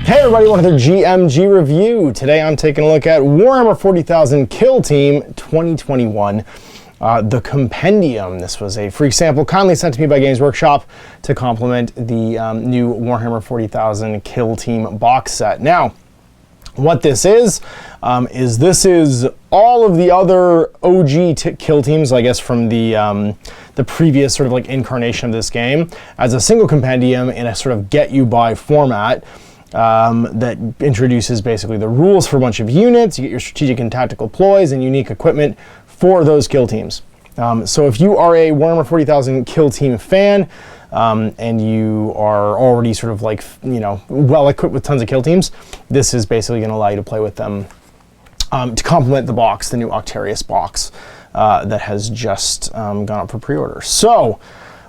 Hey everybody, welcome to the GMG review. Today I'm taking a look at Warhammer 40,000 Kill Team 2021, the Compendium. This was a free sample kindly sent to me by Games Workshop to complement the new Warhammer 40,000 Kill Team box set. Now, what this is all of the other OG kill teams, I guess, from the previous sort of like incarnation of this game as a single compendium in a sort of get-you-by format. That introduces basically the rules for a bunch of units. You get your strategic and tactical ploys and unique equipment for those kill teams. So if you are a Warhammer 40,000 Kill Team fan, and you are already sort of like, you know, well equipped with tons of kill teams, this is basically going to allow you to play with them to complement the box, the new Operatives box that has just gone up for pre-order. So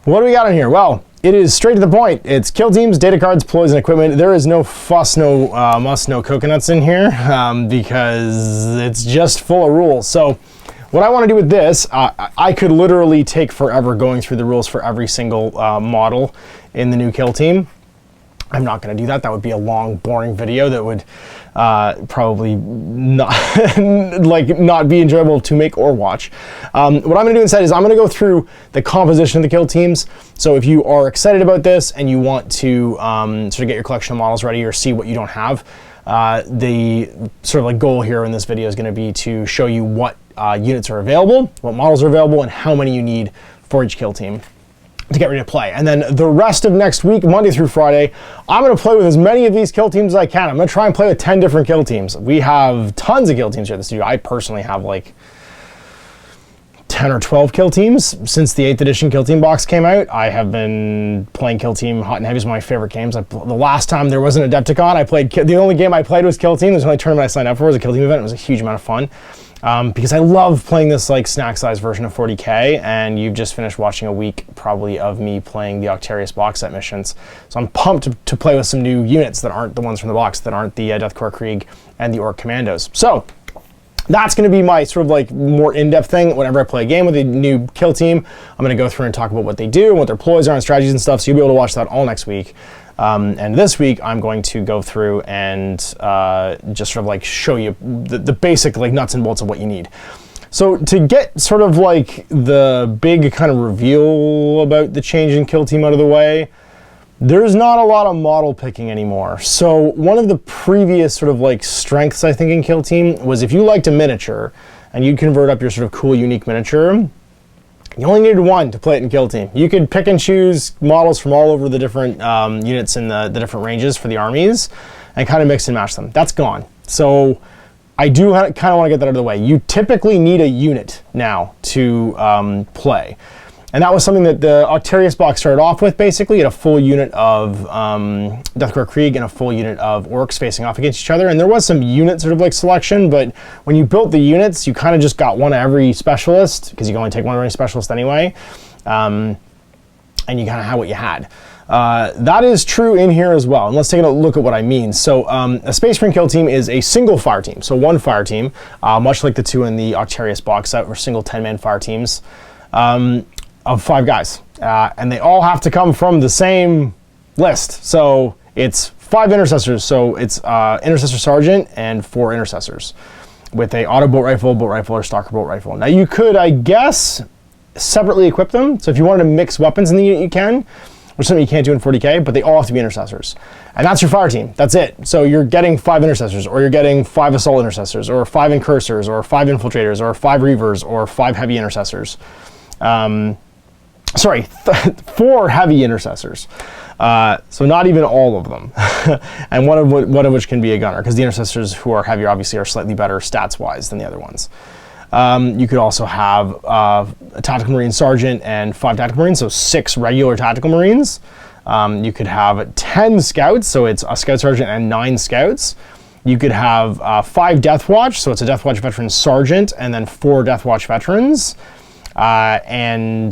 what do we got in here? Well, it is straight to the point. It's kill teams, data cards, ploys, and equipment. There is no fuss, no muss, no coconuts in here because it's just full of rules. So what I want to do with this, I could literally take forever going through the rules for every single model in the new kill team. I'm not going to do that. That would be a long, boring video that would probably not not be enjoyable to make or watch. What I'm going to do instead is I'm going to go through the composition of the kill teams. So if you are excited about this and you want to sort of get your collection of models ready or see what you don't have, the sort of like goal here in this video is going to be to show you what units are available, what models are available, and how many you need for each kill team to get ready to play. And then the rest of next week, Monday through Friday, I'm going to play with as many of these kill teams as I can. I'm going to try and play with 10 different kill teams. We have tons of kill teams here at the studio. I personally have like 10 or 12 kill teams since the 8th edition Kill Team box came out. I have been playing Kill Team hot and heavy. Is one of my favorite games. The last time there wasn't Adepticon, I played, the only game I played was Kill Team. There's the only tournament I signed up for was a Kill Team event. It was a huge amount of fun. Because I love playing this like snack size version of 40k, and you've just finished watching a week probably of me playing the Operatives box set missions. So I'm pumped to play with some new units that aren't the ones from the box, that aren't the Deathcore Krieg and the Orc Commandos. So that's going to be my sort of like more in-depth thing. Whenever I play a game with a new kill team, I'm going to go through and talk about what they do and what their ploys are and strategies and stuff. So you'll be able to watch that all next week. And this week, I'm going to go through and just sort of like show you the basic like nuts and bolts of what you need. So to get sort of like the big kind of reveal about the change in kill team out of the way, there's not a lot of model picking anymore. So one of the previous sort of like strengths, I think, in kill team was if you liked a miniature and you'd convert up your sort of cool, unique miniature, you only needed one to play it in Kill Team. You could pick and choose models from all over the different units in the different ranges for the armies and kind of mix and match them. That's gone. So I do kind of want to get that out of the way. You typically need a unit now to play. And that was something that the Operatives box started off with, basically. You had a full unit of Deathcore Krieg and a full unit of Orcs facing off against each other. And there was some unit sort of like selection, but when you built the units, you kind of just got one of every specialist, because you can only take one of every specialist anyway. And you kind of had what you had. That is true in here as well. And let's take a look at what I mean. So a Space Marine kill team is a single fire team. So one fire team, much like the two in the Operatives box set, were single 10-man fire teams. Of 5 guys, and they all have to come from the same list. So it's 5 intercessors. So it's intercessor sergeant and 4 intercessors with a auto bolt rifle, or stalker bolt rifle. Now you could, I guess, separately equip them. So if you wanted to mix weapons in the unit, you can, which is something you can't do in 40k. But they all have to be intercessors, and that's your fire team. That's it. So you're getting 5 intercessors, or you're getting 5 assault intercessors, or 5 incursors, or 5 infiltrators, or 5 reavers, or 5 heavy intercessors. 4 heavy intercessors. So not even all of them. And one of which can be a gunner, because the intercessors who are heavier obviously are slightly better stats-wise than the other ones. You could also have a Tactical Marine Sergeant and 5 Tactical Marines, so 6 regular Tactical Marines. You could have 10 Scouts, so it's a Scout Sergeant and 9 Scouts. You could have 5 Death Watch, so it's a Death Watch Veteran Sergeant and then 4 Death Watch Veterans. And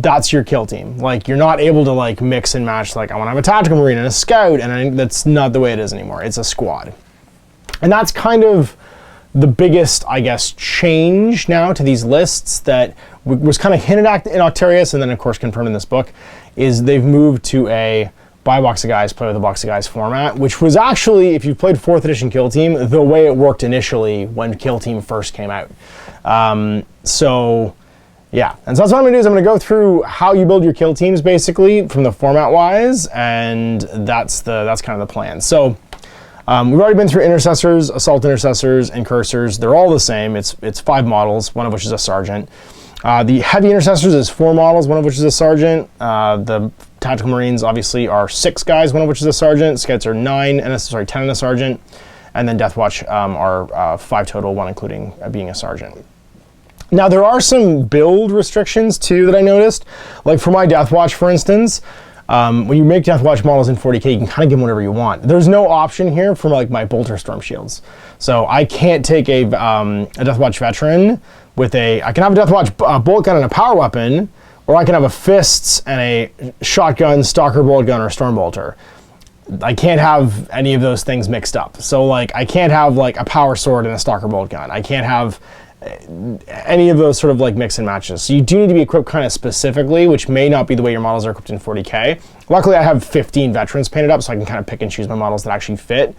that's your kill team. Like, you're not able to like mix and match, like I want to have a Tactical Marine and a Scout, and that's not the way it is anymore. It's a squad. And that's kind of the biggest, I guess, change now to these lists that was kind of hinted at in Operatives, and then of course confirmed in this book, is they've moved to a buy a box of guys, play with a box of guys format, which was actually, if you played 4th edition Kill Team, the way it worked initially when Kill Team first came out. So yeah, and so that's what I'm gonna do is I'm gonna go through how you build your kill teams basically from the format wise, and that's kind of the plan. So we've already been through intercessors, assault intercessors, and cursors. They're all the same. It's 5 models, one of which is a sergeant. The heavy intercessors is 4 models, one of which is a sergeant. The tactical marines obviously are 6 guys, one of which is a sergeant. Scouts are 10 and a sergeant. And then Deathwatch are 5 total, 1 including being a sergeant. Now there are some build restrictions too that I noticed. Like for my Deathwatch, for instance, when you make Deathwatch models in 40k, you can kind of give them whatever you want. There's no option here for like my bolter storm shields. So I can't take a Deathwatch veteran with I can have a Deathwatch bolt gun and a power weapon, or I can have a fists and a shotgun, stalker bolt gun, or storm bolter. I can't have any of those things mixed up. So like I can't have like a power sword and a stalker bolt gun. I can't have any of those sort of like mix and matches. So you do need to be equipped kind of specifically, which may not be the way your models are equipped in 40k. Luckily I have 15 veterans painted up, so I can kind of pick and choose my models that actually fit.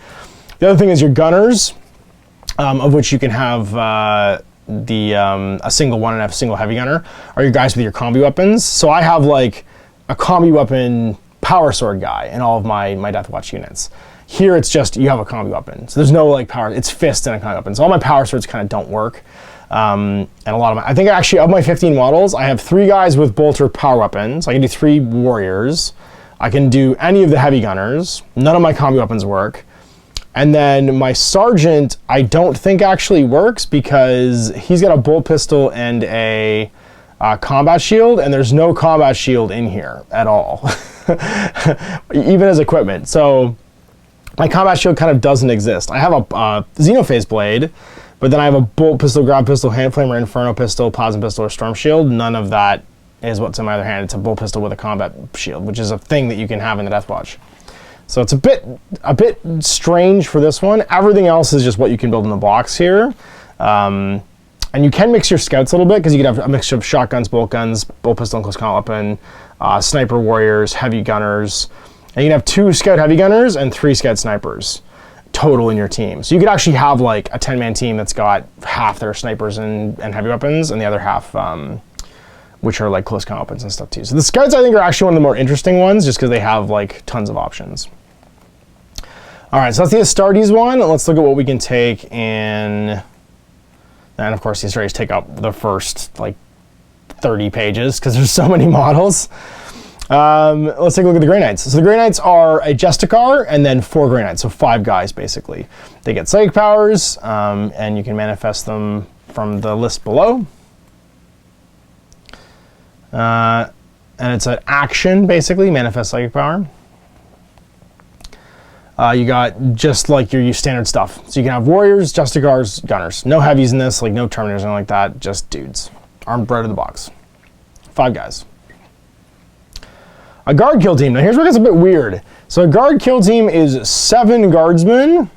The other thing is your gunners, of which you can have a single one and a single heavy gunner, are your guys with your combi weapons. So I have like a combi weapon power sword guy in all of my Deathwatch units. Here it's just you have a combi weapon, so there's no like power. It's fist and a combi weapon. So all my power swords kind of don't work, and a lot of I think actually of my 15 models, I have 3 guys with bolter power weapons. I can do 3 warriors. I can do any of the heavy gunners. None of my combi weapons work, and then my sergeant I don't think actually works because he's got a bolt pistol and a combat shield, and there's no combat shield in here at all, even as equipment. So my combat shield kind of doesn't exist. I have a Xenophase blade, but then I have a bolt pistol, grab pistol, hand flamer, inferno pistol, plasma pistol, or storm shield. None of that is what's in my other hand. It's a bolt pistol with a combat shield, which is a thing that you can have in the Deathwatch. So it's a bit strange for this one. Everything else is just what you can build in the box here. And you can mix your scouts a little bit because you can have a mixture of shotguns, bolt pistol, and close combat weapon, sniper warriors, heavy gunners. And you can have 2 scout heavy gunners and 3 scout snipers total in your team. So you could actually have like a 10-man team that's got half that are snipers and heavy weapons, and the other half which are like close combat weapons and stuff too. So the scouts I think are actually one of the more interesting ones just because they have like tons of options. All right, so that's the Astartes one. Let's look at what we can take in, and of course the Astartes take up the first like 30 pages because there's so many models. Let's take a look at the Grey Knights. So the Grey Knights are a Justicar and then 4 Grey Knights, so 5 guys basically. They get psychic powers, and you can manifest them from the list below. And it's an action basically, manifest psychic power. You got just like your standard stuff. So you can have warriors, Justicars, gunners. No heavies in this, like no terminators or anything like that, just dudes. Armed right out of the box. 5 guys. A guard kill team. Now here's where it gets a bit weird. So a guard kill team is 7 guardsmen,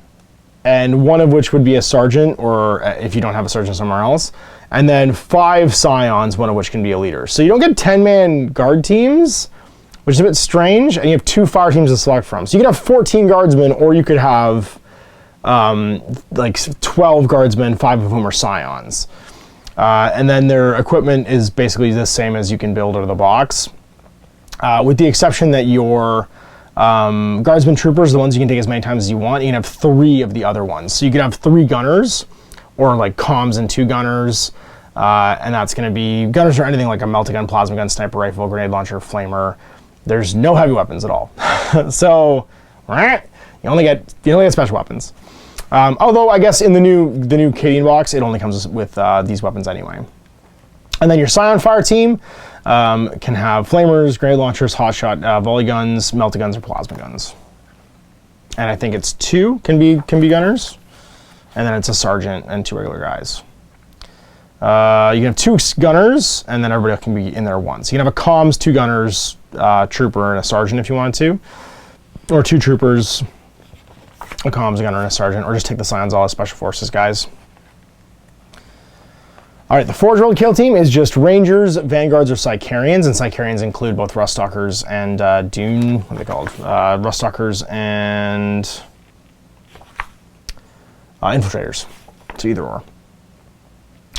and one of which would be a sergeant, or if you don't have a sergeant somewhere else, and then 5 scions, one of which can be a leader. So you don't get 10-man guard teams, which is a bit strange, and you have 2 fire teams to select from. So you could have 14 guardsmen, or you could have like 12 guardsmen, 5 of whom are scions. And then their equipment is basically the same as you can build out of the box. With the exception that your guardsmen troopers, the ones you can take as many times as you want, you can have 3 of the other ones. So you can have 3 gunners, or like comms and 2 gunners, and that's going to be gunners or anything like a melta-gun, plasma gun, sniper rifle, grenade launcher, flamer. There's no heavy weapons at all. So you only get special weapons. Although I guess in the new Cadian box, it only comes with these weapons anyway. And then your Scion Fire team can have flamers, grenade launchers, hotshot, volley guns, melta guns, or plasma guns. And I think it's 2 can be gunners, and then it's a sergeant and 2 regular guys. You can have 2 gunners, and then everybody else can be in there once. You can have a comms, 2 gunners, trooper, and a sergeant if you wanted to, or 2 troopers, a comms, a gunner, and a sergeant, or just take the Scions all as special forces guys. All right, the Forge World kill team is just Rangers, Vanguards, or Sicarians, and Sicarians include both Ruststalkers and Dune, what are they called? Ruststalkers and Infiltrators, so either or.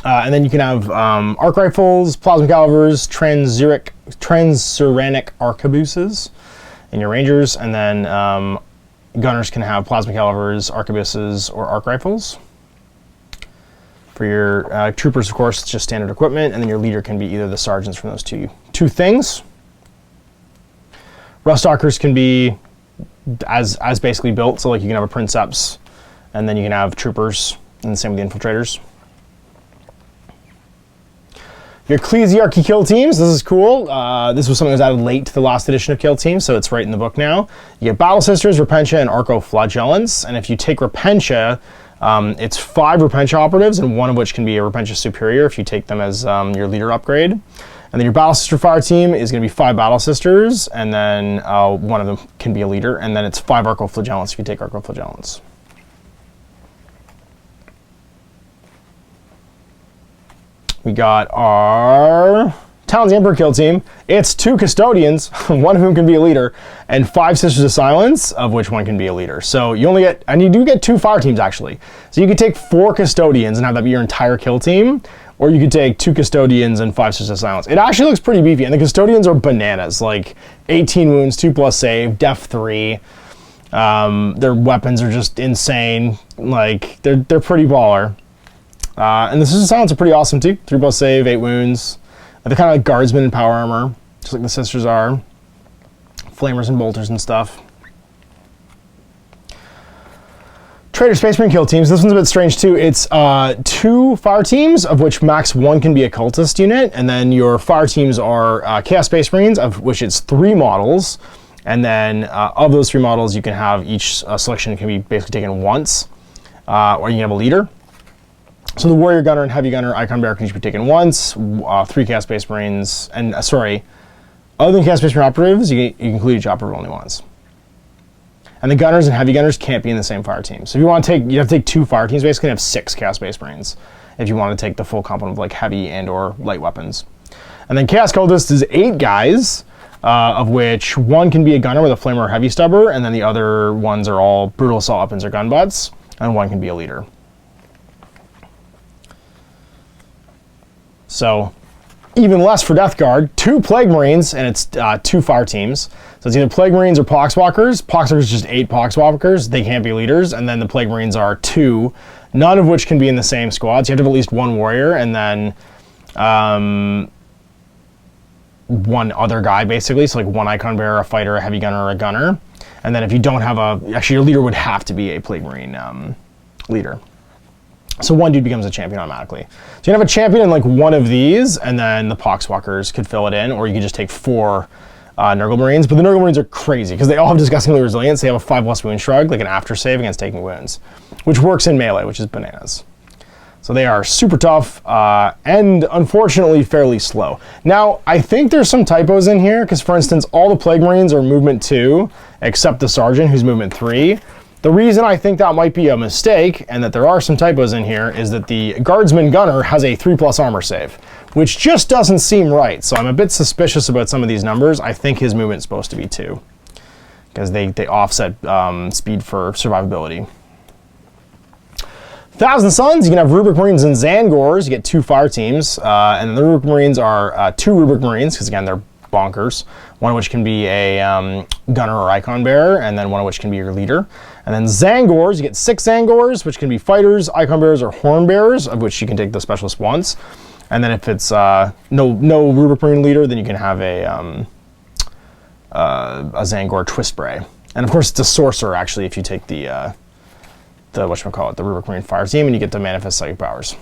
And then you can have arc rifles, plasma calibers, transuranic arquebuses in your Rangers, and then gunners can have plasma calibers, arquebuses, or arc rifles. For your troopers, of course, it's just standard equipment, and then your leader can be either the sergeants from those two things. Ruststalkers can be as basically built, so like you can have a Princeps, and then you can have troopers, and the same with the Infiltrators. Your Cleazyarki kill teams, this is cool. This was something that was added late to the last edition of kill teams, so it's right in the book now. You get Battle Sisters, Repentia, and Arco-Flagellants, and if you take Repentia, it's 5 Repentia operatives, and one of which can be a Repentia Superior if you take them as your leader upgrade. And then your Battle Sister fire team is going to be 5 Battle Sisters, and then one of them can be a leader, and then it's 5 Arco-Flagellants if you take Arco-Flagellants. We got our Talon's Emperor kill team. It's 2 Custodians, one of whom can be a leader, and 5 Sisters of Silence, of which one can be a leader. So you only get, and you do get 2 fire teams actually. So you could take 4 Custodians and have that be your entire kill team, or you could take 2 Custodians and 5 Sisters of Silence. It actually looks pretty beefy, and the Custodians are bananas, like 18 wounds, 2+ save, def 3. Their weapons are just insane. Like, they're pretty baller. And the Sisters of Silence are pretty awesome too. 3+ save, 8 wounds. They're kind of like guardsmen in power armor, just like the Sisters are. Flamers and bolters and stuff. Traitor Space Marine kill teams. This one's a bit strange too. It's 2 fire teams, of which max 1 can be a cultist unit, and then your fire teams are Chaos Space Marines, of which it's 3 models. And then of those 3 models, you can have each selection can be basically taken once, or you can have a leader. So the Warrior Gunner and Heavy Gunner Icon Bearer can each be taken once, 3 Chaos Space Marines, and other than Chaos Space Marine operatives, you can include each operative only once. And the Gunners and Heavy Gunners can't be in the same fire team. So if you want to take, you have to take 2 fire teams, basically, and have 6 Chaos Space Marines, if you want to take the full complement of like heavy and or light weapons. And then Chaos Cultist is 8 guys, of which 1 can be a Gunner with a Flamer or Heavy Stubber, and then the other ones are all Brutal Assault Weapons or Gun Butts, and 1 can be a leader. So, even less for Death Guard, 2 Plague Marines, and it's 2 fire teams. So it's either Plague Marines or Poxwalkers. Poxwalkers is just 8 Poxwalkers. They can't be leaders. And then the Plague Marines are 2, none of which can be in the same squad. So you have to have at least 1 warrior, and then 1 other guy, basically. So like 1 Icon Bearer, a Fighter, a Heavy Gunner, or a Gunner. And then if you don't have actually your leader would have to be a Plague Marine leader. So 1 dude becomes a champion automatically. So you can have a champion in like 1 of these, and then the Poxwalkers could fill it in, or you could just take 4 Nurgle Marines. But the Nurgle Marines are crazy because they all have disgustingly resilience. They have a 5+ wound shrug, like an after save against taking wounds, which works in melee, which is bananas. So they are super tough and unfortunately fairly slow. Now, I think there's some typos in here because, for instance, all the Plague Marines are movement 2, except the Sergeant, who's movement 3. The reason I think that might be a mistake, and that there are some typos in here, is that the Guardsman Gunner has a 3+ armor save, which just doesn't seem right. So I'm a bit suspicious about some of these numbers. I think his movement's supposed to be 2, because they offset speed for survivability. Thousand Suns, you can have Rubric Marines and Zangors. You get 2 fire teams, and the Rubric Marines are 2 Rubric Marines, because again, they're bonkers. 1 of which can be a Gunner or Icon Bearer, and then 1 of which can be your leader. And then Zangors, you get 6 Zangors, which can be Fighters, Icon Bearers, or Horn Bearers, of which you can take the specialist once. And then if it's no Rubric Marine leader, then you can have a Zangor Twist Bray. And of course, it's a Sorcerer, actually, if you take the whatchamacallit, the Rubric Marine Fire Team, and you get to manifest psychic powers.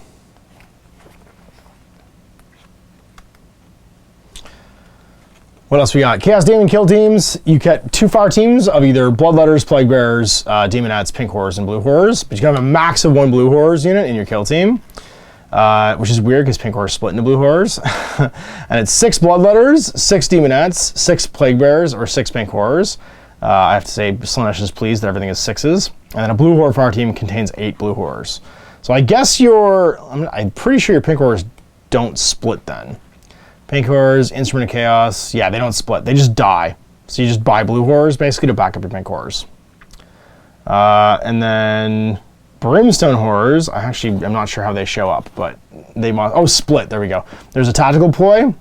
What else we got? Chaos Demon kill teams. You get 2 fire teams of either Bloodletters, Plague Bearers, Demonettes, Pink Horrors, and Blue Horrors. But you can have a max of 1 Blue Horrors unit in your kill team, which is weird because Pink Horrors split into Blue Horrors. And it's 6 Bloodletters, 6 Demonettes, 6 Plague Bearers, or 6 Pink Horrors. I have to say, Slanesh is pleased that everything is 6s. And then a Blue Horror fire team contains 8 Blue Horrors. So I guess I'm pretty sure your Pink Horrors don't split then. Pink Horrors, Instrument of Chaos. Yeah, they don't split. They just die. So you just buy blue horrors basically to back up your pink horrors. And then Brimstone Horrors. I actually am not sure how they show up, but they must. Oh, split. There we go. There's a tactical ploy.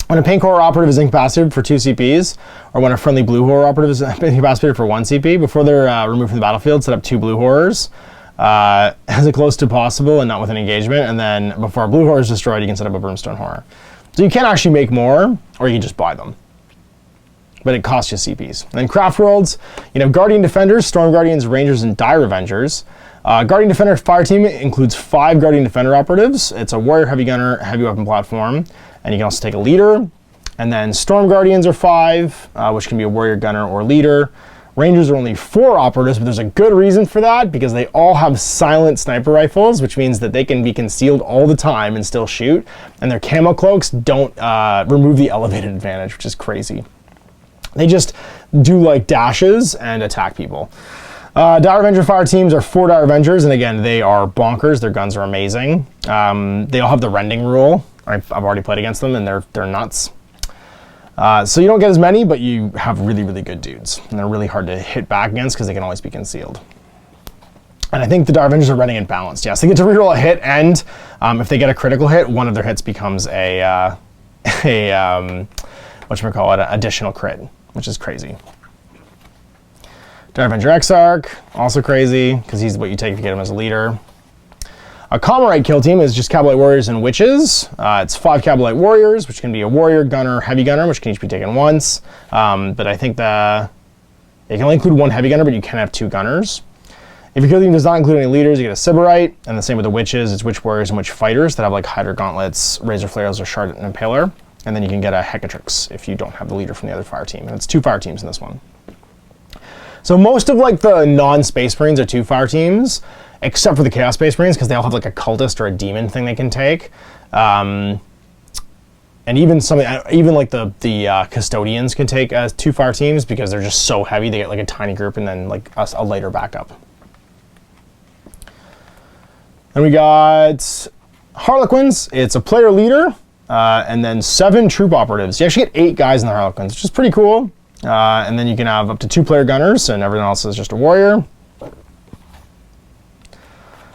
When a pink horror operative is incapacitated for 2 CPs, or when a friendly blue horror operative is incapacitated for 1 CP, before they're removed from the battlefield, set up 2 blue horrors. As close to possible and not with an engagement. And then before a blue horror is destroyed, you can set up a Brimstone Horror. So you can actually make more, or you can just buy them. But it costs you CPs. And then Craft Worlds, you know, Guardian Defenders, Storm Guardians, Rangers, and Dire Avengers. Guardian Defender fire team includes 5 Guardian Defender operatives. It's a warrior, heavy gunner, heavy weapon platform, and you can also take a leader. And then Storm Guardians are 5, which can be a warrior, gunner, or leader. Rangers are only 4 operatives, but there's a good reason for that, because they all have silent sniper rifles, which means that they can be concealed all the time and still shoot. And their camo cloaks don't remove the elevated advantage, which is crazy. They just do like dashes and attack people. Dire Avenger fire teams are 4 Dire Avengers, and again, they are bonkers. Their guns are amazing. They all have the rending rule. I've already played against them, and they're nuts. So you don't get as many, but you have really, really good dudes. And they're really hard to hit back against because they can always be concealed. And I think the Dire Avengers are running and balanced. Yes, they get to reroll a hit, and if they get a critical hit, one of their hits becomes an additional crit, which is crazy. Dire Avenger Exarch, also crazy, because he's what you take if you get him as a leader. A Comrade kill team is just Cabalite Warriors and Witches. It's 5 Cabalite Warriors, which can be a warrior, gunner, heavy gunner, which can each be taken once. But I think they can only include 1 heavy gunner, but you can have 2 gunners. If your kill team does not include any leaders, you get a Sybarite, and the same with the Witches. It's Witch Warriors and Witch Fighters that have like Hydra Gauntlets, Razor Flails, or Shard and Impaler. And then you can get a Hecatrix if you don't have the leader from the other fire team. And it's 2 fire teams in this one. So most of like the non-Space Marines are 2 fire teams, except for the Chaos Space Marines, because they all have like a cultist or a demon thing they can take. And even like the custodians can take as 2 fire teams because they're just so heavy. They get like a tiny group and then like a lighter backup. And we got Harlequins. It's a player leader, and then 7 troop operatives. You actually get 8 guys in the Harlequins, which is pretty cool. And then you can have up to 2 player gunners, and everyone else is just a warrior.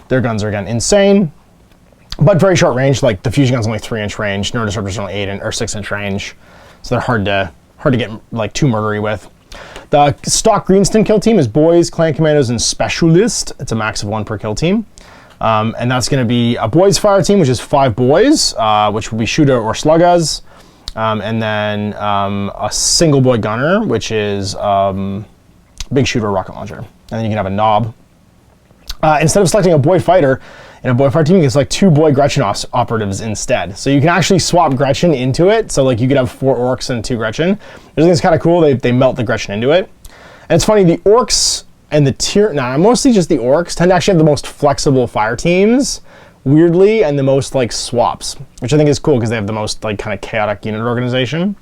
Their guns are, again, insane, but very short range. Like, the fusion gun's only 3-inch range. Nerd Disruptors are only 6-inch range. So they're hard to get, like, too murdery with. The stock Greenston kill team is Boys, Clan Commandos, and Specialist. It's a max of 1 per kill team. And that's going to be a Boys fire team, which is 5 boys, which will be Shooter or Sluggas. And then a single boy gunner, which is Big Shooter rocket launcher. And then you can have a knob. Instead of selecting a boy fighter in a boy fire team, you can select 2 boy Gretchen operatives instead. So you can actually swap Gretchen into it. So like you could have 4 orcs and 2 Gretchen. I think it's kind of cool. They melt the Gretchen into it. And it's funny, the orcs and the mostly just the orcs tend to actually have the most flexible fire teams, weirdly, and the most like swaps, which I think is cool because they have the most like kind of chaotic unit organization.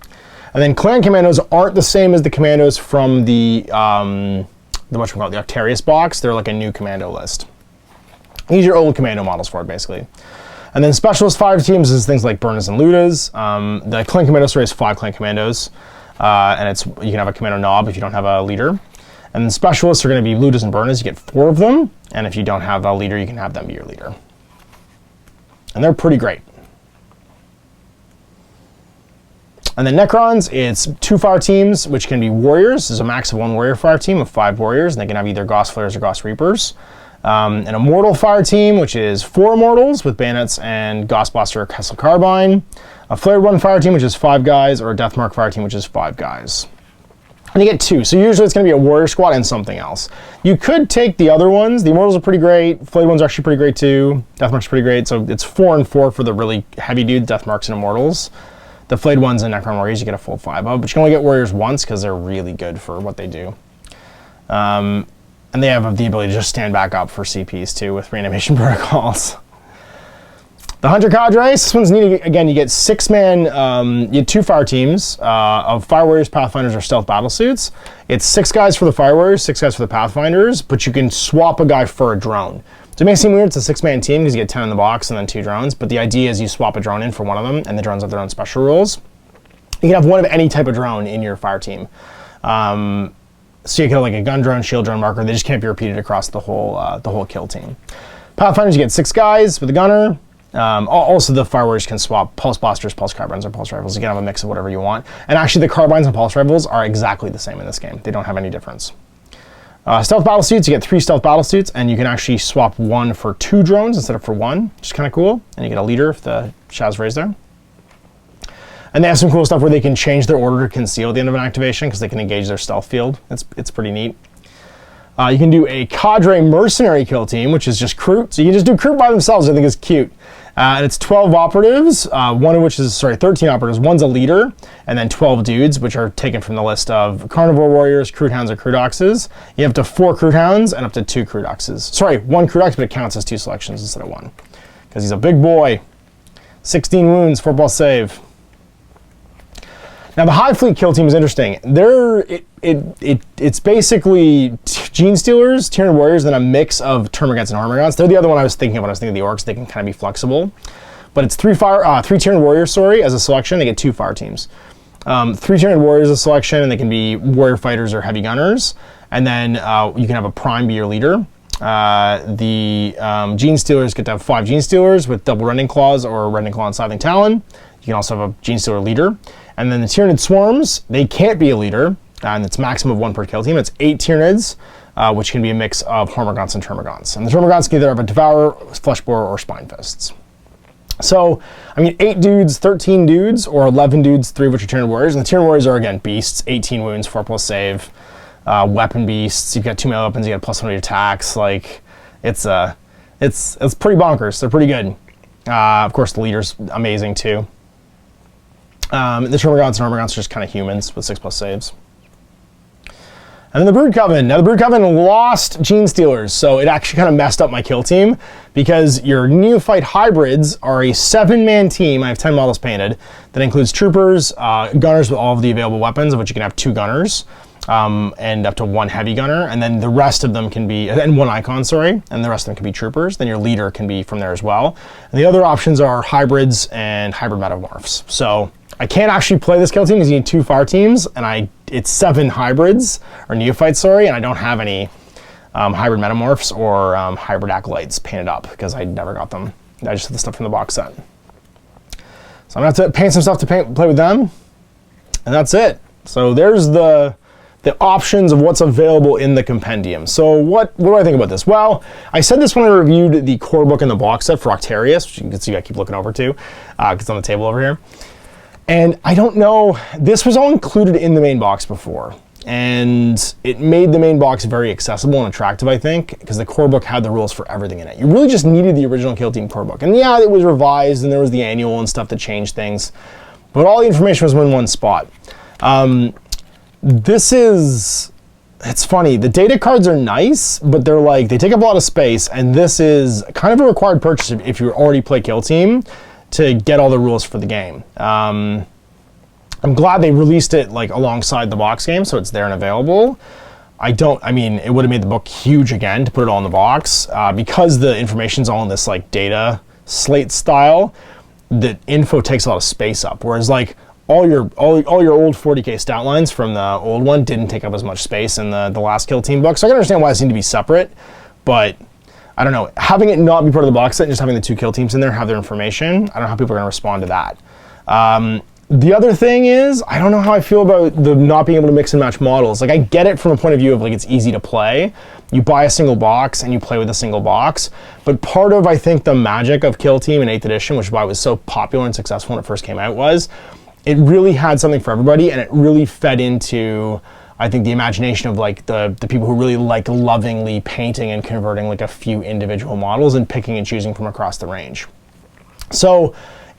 And then Clan Commandos aren't the same as the Commandos from the Octarius box. They're like a new commando list. Use your old commando models for it, basically. And then Specialist fire teams is things like Burners and Ludas. The Clan Commando story is 5 Clan Commandos, and you can have a commando knob if you don't have a leader. And then Specialists are going to be Ludas and Burners. You get 4 of them, and if you don't have a leader, you can have them be your leader. And they're pretty great. And then Necrons, it's 2 fire teams, which can be warriors. There's a max of 1 warrior fire team of 5 warriors, and they can have either Gauss Flares or Gauss Reapers. An Immortal fire team, which is 4 Immortals with Bayonets and Gauss Blaster or Kessel Carbine. A Flared 1 fire team, which is 5 guys, or a Deathmark fire team, which is 5 guys. And you get 2, so usually it's going to be a warrior squad and something else. You could take the other ones. The Immortals are pretty great. Flayed ones are actually pretty great too. Deathmark's pretty great, so it's 4 and 4 for the really heavy dudes, Deathmarks and Immortals. The Flayed ones and Necron Warriors you get a full 5 of, but you can only get Warriors once because they're really good for what they do. And they have the ability to just stand back up for CPs too with reanimation protocols. The Hunter Cadres, this one's neat. Again, you get 6-man, you get 2 fire teams of Fire Warriors, Pathfinders, or Stealth Battlesuits. It's 6 guys for the Fire Warriors, 6 guys for the Pathfinders, but you can swap a guy for a drone. So it may seem weird, it's a 6-man team because you get 10 in the box and then 2 drones, but the idea is you swap a drone in for one of them, and the drones have their own special rules. You can have one of any type of drone in your fire team. So you can have like a gun drone, shield drone, marker. They just can't be repeated across the whole kill team. Pathfinders, you get 6 guys with a gunner. Also, the fire warriors can swap pulse blasters, pulse carbines, or pulse rifles. You can have a mix of whatever you want. And actually, the carbines and pulse rifles are exactly the same in this game. They don't have any difference. Stealth battle suits, you get 3 stealth battle suits, and you can actually swap 1 for 2 drones instead of for 1, which is kind of cool. And you get a leader if the Shaz raised there. And they have some cool stuff where they can change their order to conceal at the end of an activation because they can engage their stealth field. It's pretty neat. You can do a cadre mercenary kill team, which is just crew. So you can just do crew by themselves. I think it's cute. And it's 12 operatives, one of which is, 13 operatives. One's a leader, and then 12 dudes, which are taken from the list of carnivore warriors, crude hounds, or crude oxes. You have up to 4 crude hounds and up to 2 crude oxes. Sorry, 1 crude ox, but it counts as 2 selections instead of 1. Because he's a big boy. 16 wounds, 4+ save. Now the Hive Fleet kill team is interesting. It's basically Gene Stealers, Tyranid Warriors, then a mix of Termagants and Hormagaunts. They're the other one I was thinking of when I was thinking of the Orcs. They can kind of be flexible. But it's 3 Tyranid Warriors, as a selection. They get 2 fire teams. 3 Tyranid Warriors as a selection, and they can be Warrior Fighters or Heavy Gunners. And then you can have a Prime be your leader. The Gene Stealers get to have 5 Gene Stealers with double Rending Claws or Rending Claw and Scything Talon. You can also have a Gene Stealer leader. And then the Tyranid Swarms, they can't be a leader, and it's maximum of 1 per kill team. It's 8 Tyranids, which can be a mix of Hormagaunts and Termagants. And the Termagants can either have a Devourer, Fleshborer, or Spine Fists. So, 8 dudes, 13 dudes, or 11 dudes, 3 of which are Tyranid Warriors. And the Tyranid Warriors are, again, beasts, 18 wounds, 4+ save, weapon beasts. You've got 2 melee weapons, you got +1 attacks. It's pretty bonkers. They're pretty good. Of course, the leader's amazing, too. The Termagants and Hormagaunts are just kind of humans with 6+ saves. And then the Brood Coven. Now the Brood Coven lost Gene Stealers, so it actually kind of messed up my kill team because your Neophyte Hybrids are a 7-man team. I have 10 models painted. That includes troopers, gunners with all of the available weapons, of which you can have 2 gunners, and up to 1 heavy gunner. And then the rest of them can be, and 1 icon, and the rest of them can be troopers. Then your leader can be from there as well. And the other options are hybrids and hybrid metamorphs. So I can't actually play this kill team because you need 2 fire teams, and it's 7 hybrids, or neophytes, and I don't have any hybrid metamorphs or hybrid acolytes painted up because I never got them. I just have the stuff from the box set. So I'm gonna have to paint some stuff to play with them, and that's it. So there's the options of what's available in the compendium. So what do I think about this? Well, I said this when I reviewed the core book and the box set for Octarius, which you can see I keep looking over to, because it's on the table over here. And I don't know, this was all included in the main box before, and it made the main box very accessible and attractive, I think, because the core book had the rules for everything in it. You really just needed the original Kill Team core book. And yeah, it was revised, and there was the annual and stuff that changed things, but all the information was in one spot. It's funny, the data cards are nice, but they take up a lot of space, and this is kind of a required purchase if you already play Kill Team, to get all the rules for the game. I'm glad they released it alongside the box game, so it's there and available. It would have made the book huge again to put it all in the box. Because the information's all in this data slate style, the info takes a lot of space up. Whereas all your old 40k stat lines from the old one didn't take up as much space in the last Kill Team book. So I can understand why it seemed to be separate, but I don't know, having it not be part of the box set and just having the 2 kill teams in there have their information, I don't know how people are going to respond to that. The other thing is, I don't know how I feel about the not being able to mix and match models. I get it from a point of view of it's easy to play. You buy a single box and you play with a single box, but part of, I think, the magic of Kill Team in 8th edition, which is why it was so popular and successful when it first came out, was it really had something for everybody, and it really fed into, I think, the imagination of the people who really lovingly painting and converting a few individual models and picking and choosing from across the range. So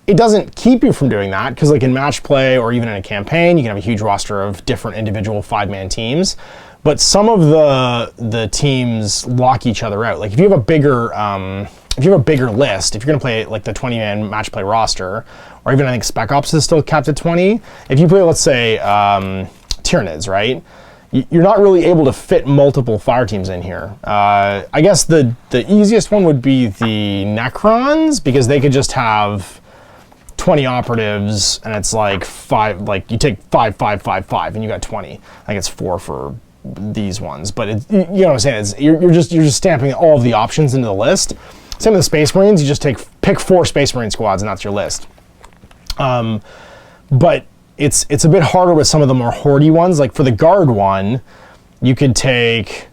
it doesn't keep you from doing that, because in match play or even in a campaign, you can have a huge roster of different individual 5-man teams, but some of the teams lock each other out. If you have a bigger list, if you're going to play the 20-man match play roster, or even I think Spec Ops is still capped at 20, if you play, let's say, Tyranids, right? you're not really able to fit multiple fire teams in here. I guess the easiest one would be the Necrons, because they could just have 20 operatives, and it's like 5, like you take 5, 5, 5, 5, and you got 20. I think it's 4 for these ones, but you know what I'm saying? You're just stamping all of the options into the list. Same with the Space Marines. You just pick 4 Space Marine squads, and that's your list. But it's a bit harder with some of the more hordy ones. Like for the Guard one, you could take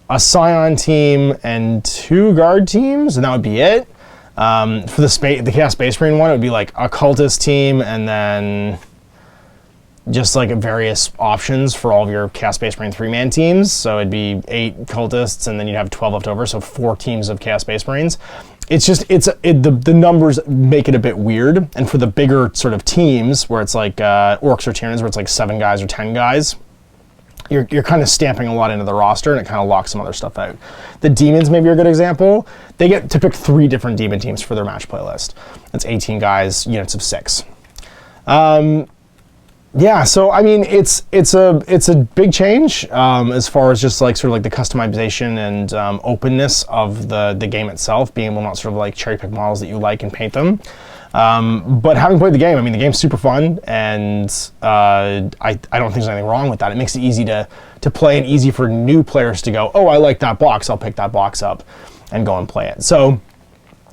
a Scion team and 2 Guard teams, and that would be it. For the Chaos Space Marine one, it would be like a Cultist team, and then just like various options for all of your Chaos Space Marine 3-man teams. So it'd be 8 Cultists, and then you'd have 12 left over, so 4 teams of Chaos Space Marines. It's just, the numbers make it a bit weird. And for the bigger sort of teams, where it's like Orcs or Tyranids, where it's like 7 guys or 10 guys, you're kind of stamping a lot into the roster, and it kind of locks some other stuff out. The Demons maybe are a good example. They get to pick 3 different Demon teams for their match playlist. That's 18 guys, units of 6. Yeah, so I mean, it's a big change as far as just like sort of like the customization and openness of the game itself, being able to not sort of like cherry pick models that you like and paint them. But having played the game, I mean, the game's super fun, and I don't think there's anything wrong with that. It makes it easy to play, and easy for new players to go, oh, I like that box, I'll pick that box up and go and play it. So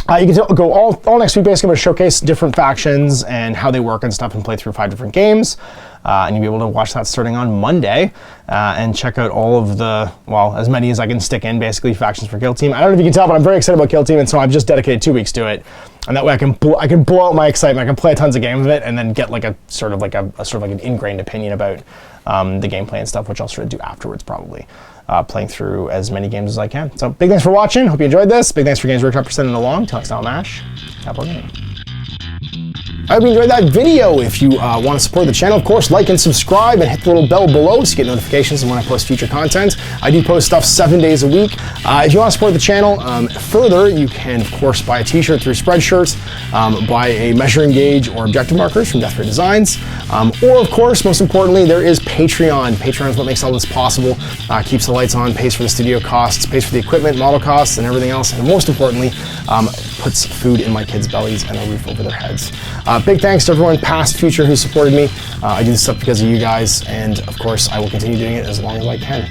you can go all next week. Basically, I'm going to showcase different factions and how they work and stuff, and play through 5 different games. And you'll be able to watch that starting on Monday, and check out all of the, well, as many as I can stick in, basically, factions for Kill Team. I don't know if you can tell, but I'm very excited about Kill Team, and so I've just dedicated 2 weeks to it. And that way I can blow out my excitement. I can play tons of games of it, and then get like a sort of like an ingrained opinion about the gameplay and stuff, which I'll sort of do afterwards, probably. Playing through as many games as I can. So big thanks for watching. Hope you enjoyed this. Big thanks for Games Workshop for sending along. Till next time, Mash. Capital Gaming. I hope you enjoyed that video. If you want to support the channel, of course, like and subscribe, and hit the little bell below so you get notifications when I post future content. I do post stuff 7 days a week. If you want to support the channel further, you can, of course, buy a t-shirt through Spreadshirt, buy a measuring gauge or objective markers from Death Ray Designs, or, of course, most importantly, there is Patreon. Patreon is what makes all this possible, keeps the lights on, pays for the studio costs, pays for the equipment, model costs, and everything else, and most importantly, puts food in my kids' bellies and a roof over their heads. Big thanks to everyone, past, future, who supported me. I do this stuff because of you guys, and of course, I will continue doing it as long as I can.